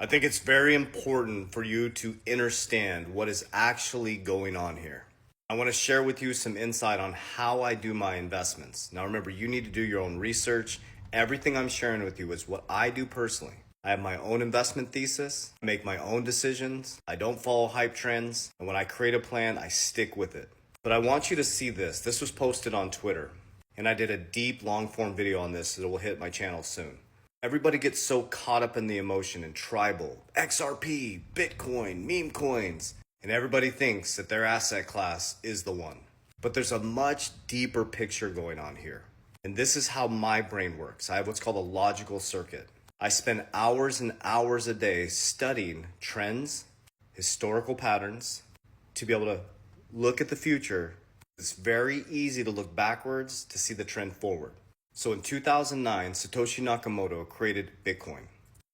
I think it's very important for you to understand what is actually going on here. I want to share with you some insight on how I do my investments. Now remember, you need to do your own research. Everything I'm sharing with you is what I do personally. I have my own investment thesis, I make my own decisions, I don't follow hype trends, and when I create a plan, I stick with it. But I want you to see this. This was posted on Twitter, and I did a deep, long-form video on this that will hit my channel soon. Everybody gets so caught up in the emotion and tribal, XRP, Bitcoin, meme coins, and everybody thinks that their asset class is the one. But there's a much deeper picture going on here. And this is how my brain works. I have what's called a logical circuit. I spend hours and hours a day studying trends, historical patterns, to be able to look at the future. It's very easy to look backwards to see the trend forward. So in 2009, Satoshi Nakamoto created Bitcoin.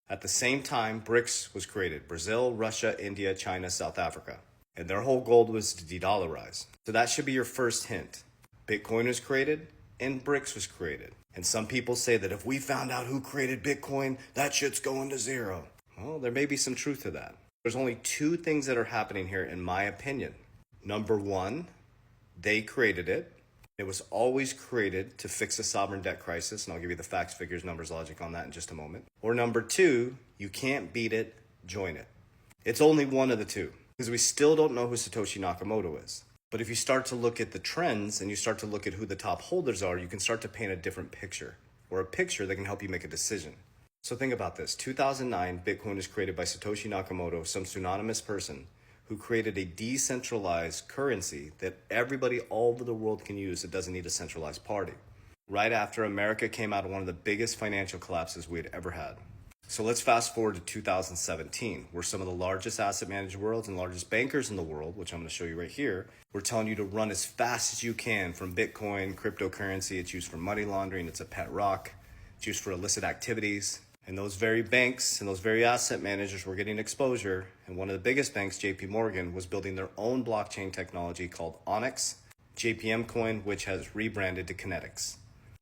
At the same time, BRICS was created: Brazil, Russia, India, China, South Africa. And their whole goal was to de-dollarize. So that should be your first hint. Bitcoin was created and BRICS was created. And some people say that if we found out who created Bitcoin, that shit's going to zero. Well, there may be some truth to that. There's only two things that are happening here, in my opinion. Number one, they created it. It was always created to fix a sovereign debt crisis, and I'll give you the facts, figures, numbers, logic on that in just a moment. Or number two, you can't beat it, join it. It's only one of the two, because we still don't know who Satoshi Nakamoto is. But if you start to look at the trends and you start to look at who the top holders are, you can start to paint a different picture, or a picture that can help you make a decision. So think about this. 2009, Bitcoin was created by Satoshi Nakamoto, some pseudonymous person who created a decentralized currency that everybody all over the world can use. It doesn't need a centralized party. Right after America came out of one of the biggest financial collapses we had ever had. So let's fast forward to 2017, where some of the largest asset managers in the world and largest bankers in the world, which I'm going to show you right here, were telling you to run as fast as you can from Bitcoin, cryptocurrency. It's used for money laundering. It's a pet rock. It's used for illicit activities. And those very banks and those very asset managers were getting exposure. And one of the biggest banks, JP Morgan, was building their own blockchain technology called Onyx, JPM Coin, which has rebranded to Kinetics.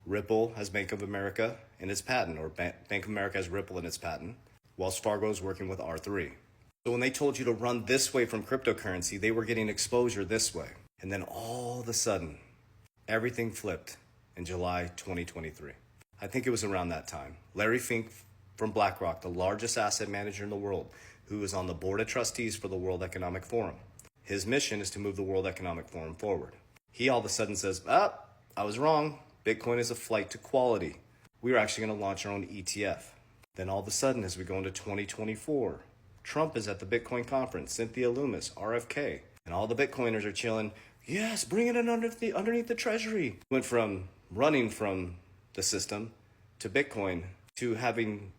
Ripple has Bank of America in its patent, or Bank of America has Ripple in its patent. Wells Fargo is working with R3. So when they told you to run this way from cryptocurrency, they were getting exposure this way. And then all of a sudden, everything flipped in July 2023. I think it was around that time. Larry Fink from BlackRock, the largest asset manager in the world, who is on the board of trustees for the World Economic Forum. His mission is to move the World Economic Forum forward. He all of a sudden says, I was wrong. Bitcoin is a flight to quality. We are actually going to launch our own ETF. Then all of a sudden, as we go into 2024, Trump is at the Bitcoin conference, Cynthia Loomis, RFK, and all the Bitcoiners are chilling. Yes, bring it in underneath the treasury. Went from running from the system to Bitcoin to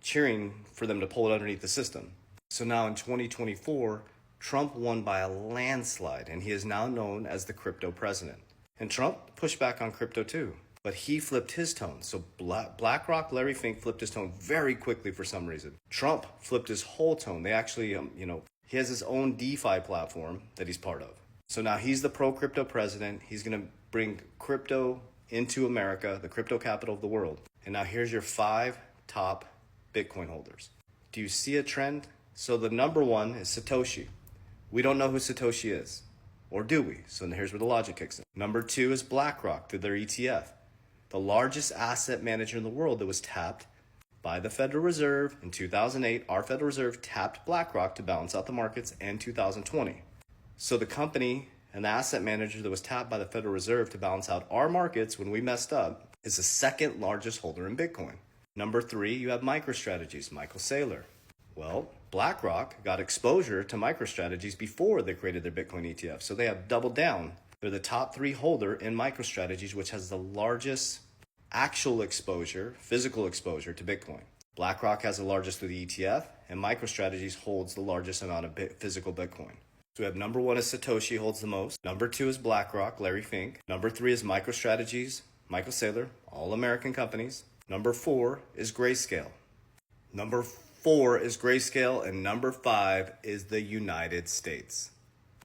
cheering for them to pull it underneath the system. So now in 2024, Trump won by a landslide, and he is now known as the crypto president. And Trump pushed back on crypto too, but he flipped his tone. So BlackRock, Larry Fink flipped his tone very quickly for some reason. Trump flipped his whole tone. They actually, he has his own DeFi platform that he's part of. So now he's the pro-crypto president. He's going to bring crypto into America, the crypto capital of the world. And now here's your 5 top Bitcoin holders. Do you see a trend? So the number one is Satoshi. We don't know who Satoshi is, or do we? So here's where the logic kicks in. Number 2 is BlackRock through their ETF, the largest asset manager in the world that was tapped by the Federal Reserve in 2008. Our Federal Reserve tapped BlackRock to balance out the markets in 2020. So the company and the asset manager that was tapped by the Federal Reserve to balance out our markets when we messed up is the second largest holder in Bitcoin. Number 3, you have MicroStrategies, Michael Saylor. Well, BlackRock got exposure to MicroStrategies before they created their Bitcoin ETF. So they have doubled down. They're the top 3 holder in MicroStrategies, which has the largest actual exposure, physical exposure to Bitcoin. BlackRock has the largest through the ETF, and MicroStrategies holds the largest amount of physical Bitcoin. So we have number 1 is Satoshi, holds the most. Number 2 is BlackRock, Larry Fink. Number 3 is MicroStrategies, Michael Saylor, all American companies. Number 4 is Grayscale. Number 4 is Grayscale, and number 5 is the United States.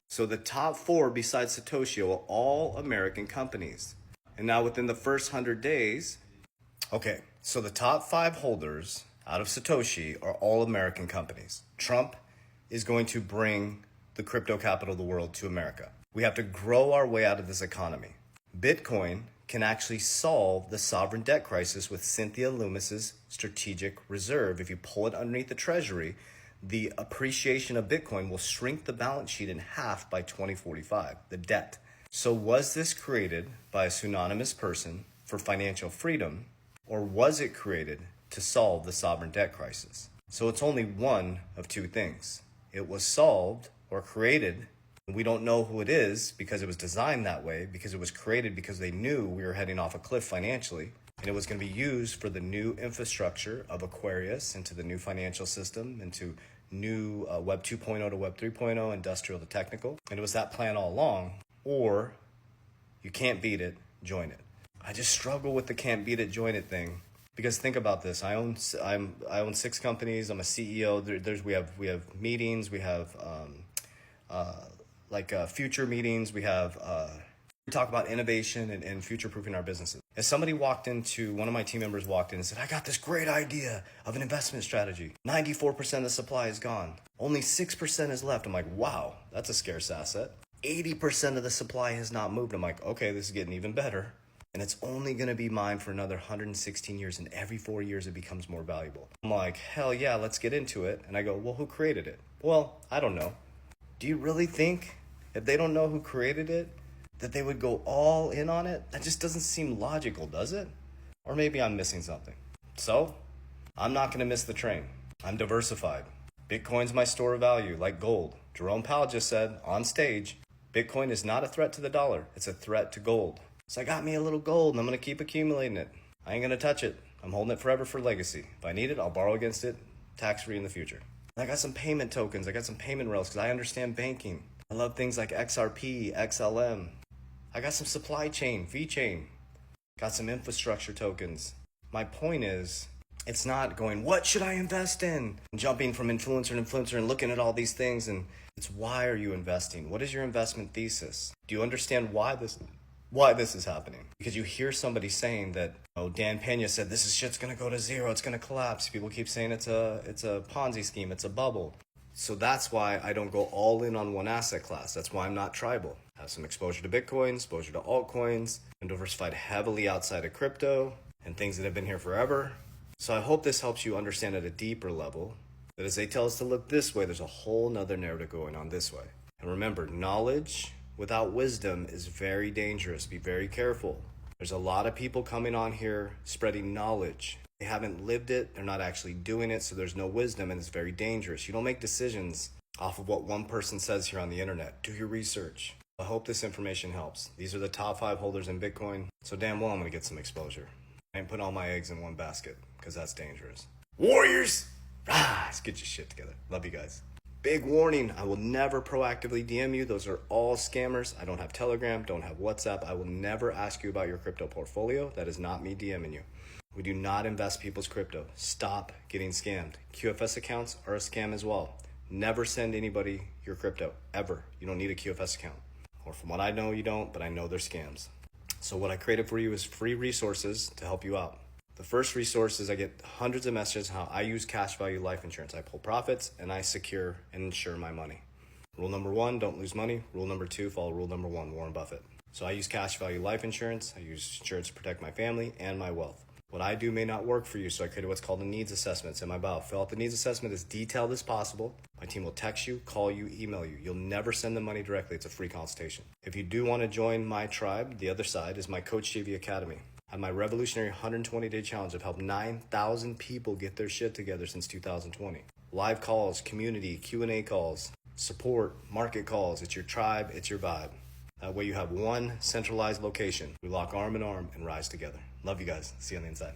So the top 4 besides Satoshi are all American companies. And now within the first 100 days, so the top 5 holders out of Satoshi are all American companies. Trump is going to bring the crypto capital of the world to America. We have to grow our way out of this economy. Bitcoin can actually solve the sovereign debt crisis with Cynthia Lummis's strategic reserve. If you pull it underneath the treasury, the appreciation of Bitcoin will shrink the balance sheet in half by 2045, the debt. So was this created by a pseudonymous person for financial freedom, or was it created to solve the sovereign debt crisis? So it's only one of two things. It was solved or created. We don't know who it is because it was designed that way, because it was created because they knew we were heading off a cliff financially. And it was going to be used for the new infrastructure of Aquarius, into the new financial system, into new Web 2.0 to Web 3.0, industrial to technical. And it was that plan all along. Or you can't beat it, join it. I just struggle with the can't beat it, join it thing. Because think about this, I own 6 companies. I'm a CEO. We have meetings. We have future meetings. We talk about innovation and future-proofing our businesses. As somebody walked into, one of my team members walked in and said, I got this great idea of an investment strategy. 94% of the supply is gone. Only 6% is left. I'm like, wow, that's a scarce asset. 80% of the supply has not moved. I'm like, okay, this is getting even better. And it's only going to be mine for another 116 years. And every 4 years, it becomes more valuable. I'm like, hell yeah, let's get into it. And I go, well, who created it? Well, I don't know. Do you really think if they don't know who created it, that they would go all in on it? That just doesn't seem logical, does it? Or maybe I'm missing something. So I'm not going to miss the train. I'm diversified. Bitcoin's my store of value, like gold. Jerome Powell just said on stage, Bitcoin is not a threat to the dollar. It's a threat to gold. So I got me a little gold and I'm going to keep accumulating it. I ain't going to touch it. I'm holding it forever for legacy. If I need it, I'll borrow against it, tax-free in the future. And I got some payment tokens. I got some payment rails because I understand banking. I love things like XRP, XLM. I got some supply chain, VeChain. Got some infrastructure tokens. My point is, it's not going, what should I invest in? And jumping from influencer to influencer and looking at all these things. And it's, why are you investing? What is your investment thesis? Do you understand why this is happening? Because you hear somebody saying that, oh, Dan Pena said this shit's gonna go to zero, it's gonna collapse. People keep saying it's a Ponzi scheme, it's a bubble. So that's why I don't go all in on one asset class. That's why I'm not tribal. I have some exposure to Bitcoin, exposure to altcoins, and diversified heavily outside of crypto and things that have been here forever. So I hope this helps you understand at a deeper level that as they tell us to look this way, there's a whole nother narrative going on this way. And remember, knowledge without wisdom is very dangerous. Be very careful. There's a lot of people coming on here spreading knowledge. They haven't lived it. They're not actually doing it. So there's no wisdom and it's very dangerous. You don't make decisions off of what one person says here on the internet. Do your research. I hope this information helps. These are the top 5 holders in Bitcoin. So damn well I'm going to get some exposure. I ain't putting all my eggs in one basket because that's dangerous. Warriors! Let's get your shit together. Love you guys. Big warning, I will never proactively DM you. Those are all scammers. I don't have Telegram, don't have WhatsApp. I will never ask you about your crypto portfolio. That is not me DMing you. We do not invest people's crypto. Stop getting scammed. QFS accounts are a scam as well. Never send anybody your crypto, ever. You don't need a QFS account. Or from what I know, you don't, but I know they're scams. So what I created for you is free resources to help you out. The first resource is I get hundreds of messages how I use cash value life insurance. I pull profits and I secure and insure my money. Rule number 1, don't lose money. Rule number 2, follow rule number 1, Warren Buffett. So I use cash value life insurance. I use insurance to protect my family and my wealth. What I do may not work for you, so I created what's called a needs assessment. It's in my bio. Fill out the needs assessment as detailed as possible. My team will text you, call you, email you. You'll never send the money directly. It's a free consultation. If you do want to join my tribe, the other side is my Coach JV Academy. I have my revolutionary 120-day challenge. I've helped 9,000 people get their shit together since 2020. Live calls, community, Q&A calls, support, market calls. It's your tribe, it's your vibe. That way you have one centralized location. We lock arm in arm and rise together. Love you guys. See you on the inside.